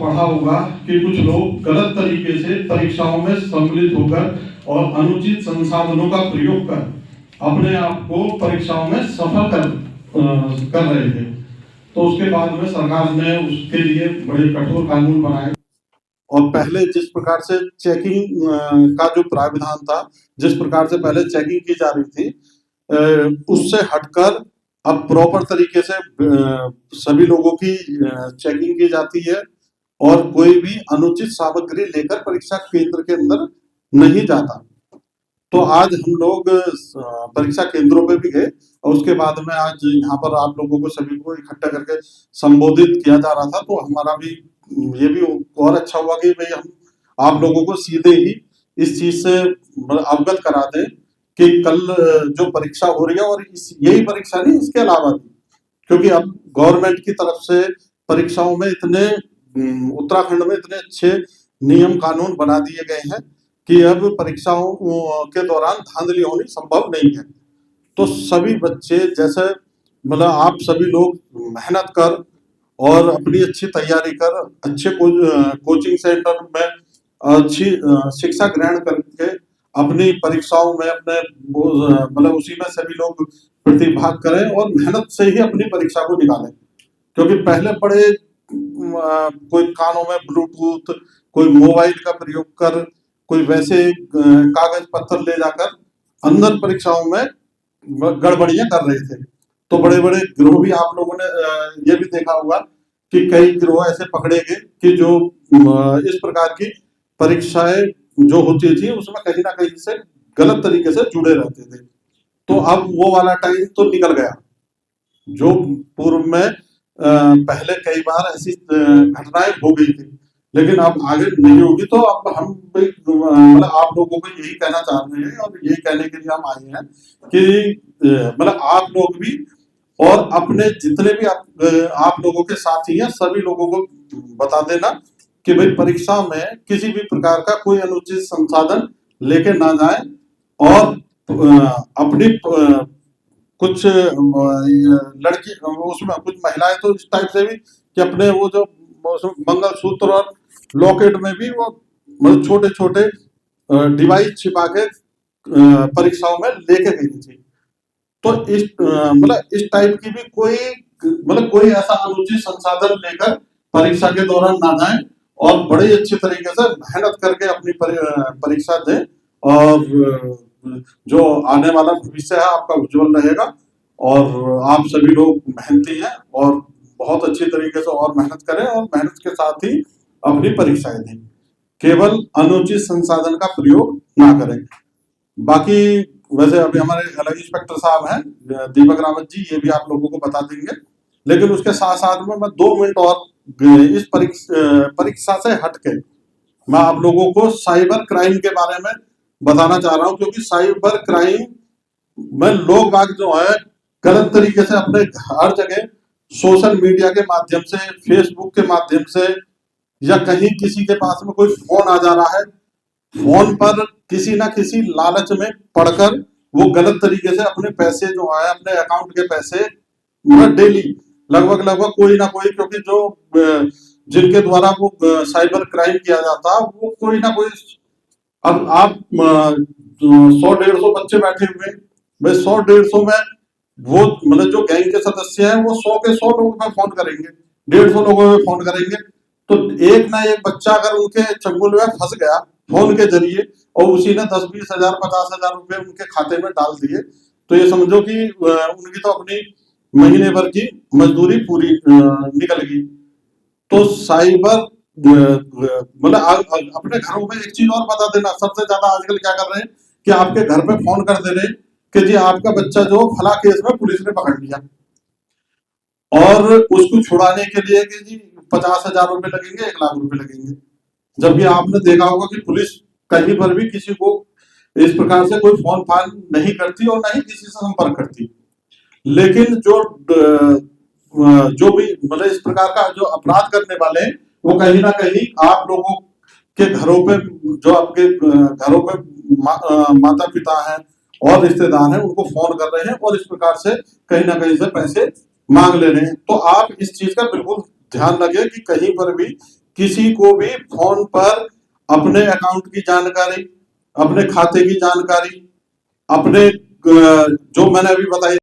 पढ़ा होगा कि कुछ लोग गलत तरीके से परीक्षाओं में सम्मिलित होकर और अनुचित संसाधनों का प्रयोग कर अपने आप को परीक्षाओं में सफल कर रहे थे। तो उसके बाद में सरकार ने उसके लिए बड़े कठोर कानून बनाए और पहले जिस प्रकार से चेकिंग का जो प्राविधान था, जिस प्रकार से पहले चेकिंग की जा रही थी, उससे हटकर अब प्रॉपर तरीके से सभी लोगों की चेकिंग की जाती है और कोई भी अनुचित सामग्री लेकर परीक्षा केंद्र के अंदर नहीं जाता। तो आज हम लोग परीक्षा केंद्रों पे भी गए और उसके बाद में आज यहाँ पर आप लोगों को सभी को इकट्ठा करके संबोधित किया जा रहा था। तो हमारा भी ये भी और अच्छा हुआ कि भाई हम आप लोगों को सीधे ही इस चीज से अवगत करा दें कि कल जो परीक्षा हो रही है और यही परीक्षा नहीं, इसके अलावा भी, क्योंकि अब गवर्नमेंट की तरफ से परीक्षाओं में इतने उत्तराखंड में इतने अच्छे नियम कानून बना दिए गए हैं कि अब परीक्षाओं के दौरान धांधली होनी संभव नहीं है। तो सभी बच्चे जैसे मतलब आप सभी लोग मेहनत कर और अपनी अच्छी तैयारी कर अच्छे कोचिंग सेंटर में अच्छी शिक्षा ग्रहण करके अपनी परीक्षाओं में अपने मतलब उसी में सभी लोग प्रतिभाग करें और मेहनत से ही अपनी परीक्षा को निकालें। क्योंकि पहले बड़े कोई कानों में ब्लूटूथ, कोई मोबाइल का प्रयोग कर, कोई वैसे कागज पत्थर ले जाकर अंदर परीक्षाओं में गड़बड़ियां कर रहे थे। तो बड़े बड़े गिरोह भी आप लोगों ने ये भी देखा होगा कि कई गिरोह ऐसे पकड़े गए कि जो इस प्रकार की परीक्षाएं जो होती थी उसमें कहीं ना कहीं से गलत तरीके से जुड़े रहते थे। तो अब वो वाला टाइम तो निकल गया। जो पूर्व में पहले कई बार ऐसी घटनाएं हो गई थी, लेकिन अब आगे नहीं होगी। तो अब हम मतलब आप लोगों को यही कहना चाह रहे हैं और यही कहने के लिए हम आए हैं कि मतलब आप लोग भी और अपने जितने भी आप लोगों के साथी हैं सभी लोगों को बता देना कि भाई परीक्षा में किसी भी प्रकार का कोई अनुचित संसाधन लेके ना जाए और अपनी कुछ लड़की उसमें कुछ महिलाएं तो इस टाइप से भी कि अपने वो जो मंगलसूत्र और लॉकेट में भी वो मतलब छोटे छोटे डिवाइस छिपा के परीक्षाओं में लेके गई थी। तो इस मतलब इस टाइप की भी कोई मतलब कोई ऐसा अनुचित संसाधन लेकर परीक्षा के दौरान ना जाए और बड़े अच्छे तरीके से मेहनत करके अपनी परीक्षा दें और जो आने वाला भविष्य है आपका उज्जवल रहेगा। और आप सभी लोग मेहनती हैं और बहुत अच्छी तरीके से और मेहनत करें और मेहनत के साथ ही अपनी परीक्षाएं दें, केवल अनुचित संसाधन का प्रयोग ना करें। बाकी वैसे अभी हमारे अलग इंस्पेक्टर साहब हैं दीपक रावत जी, ये भी आप लोगों को बता देंगे। लेकिन उसके साथ साथ में मैं 2 मिनट और इस परीक्षा से हटके मैं आप लोगों को साइबर क्राइम के बारे में बताना चाह रहा हूं, क्योंकि साइबर क्राइम में लोग बाग जो है गलत तरीके से अपने हर जगह सोशल मीडिया के माध्यम से, फेसबुक के माध्यम से या कहीं किसी के पास में कोई फोन आ जा रहा है, फोन पर किसी ना किसी लालच में पढ़कर वो गलत तरीके से अपने पैसे जो है अपने अकाउंट के पैसे डेली लगभग कोई ना कोई, क्योंकि जो जिनके द्वारा वो साइबर क्राइम किया जाता है वो कोई ना कोई, अब आप 100-150 बच्चे बैठे हुए, भाई 100-150 में वो मतलब जो गैंग के सदस्य हैं वो 100 के 100 लोगों में फोन करेंगे, 150 लोगों में फोन करेंगे। तो एक ना एक बच्चा अगर उनके चंगुल में फंस गया फोन के जरिए और उसी ने 10-20 हजार 50 हजार रुपए उनके खाते में डाल दिए, तो ये समझो कि उनकी तो अपनी महीने भर की मजदूरी पूरी निकल गई। तो साइबर मतलब अपने घरों में एक चीज और बता देना, सबसे ज्यादा आजकल क्या कर रहे हैं कि आपके घर पे फोन कर दे रहे कि जी आपका बच्चा जो फला केस में पुलिस ने पकड़ लिया और उसको छुड़ाने के लिए कि जी 50,000 रुपए लगेंगे, 1 लाख रुपए लगेंगे। जबकि आपने देखा होगा कि पुलिस कहीं पर भी किसी को इस प्रकार से कोई फोन फान नहीं करती और ना ही किसी से संपर्क करती। लेकिन जो भी मतलब इस प्रकार का जो अपराध करने वाले हैं वो कहीं ना कहीं आप लोगों के घरों पे, जो आपके घरों पे माता पिता हैं और रिश्तेदार हैं उनको फोन कर रहे हैं और इस प्रकार से कहीं ना कहीं से पैसे मांग ले रहे हैं। तो आप इस चीज का बिल्कुल ध्यान रखें कि कहीं पर भी किसी को भी फोन पर अपने अकाउंट की जानकारी, अपने खाते की जानकारी, अपने जो मैंने अभी बताई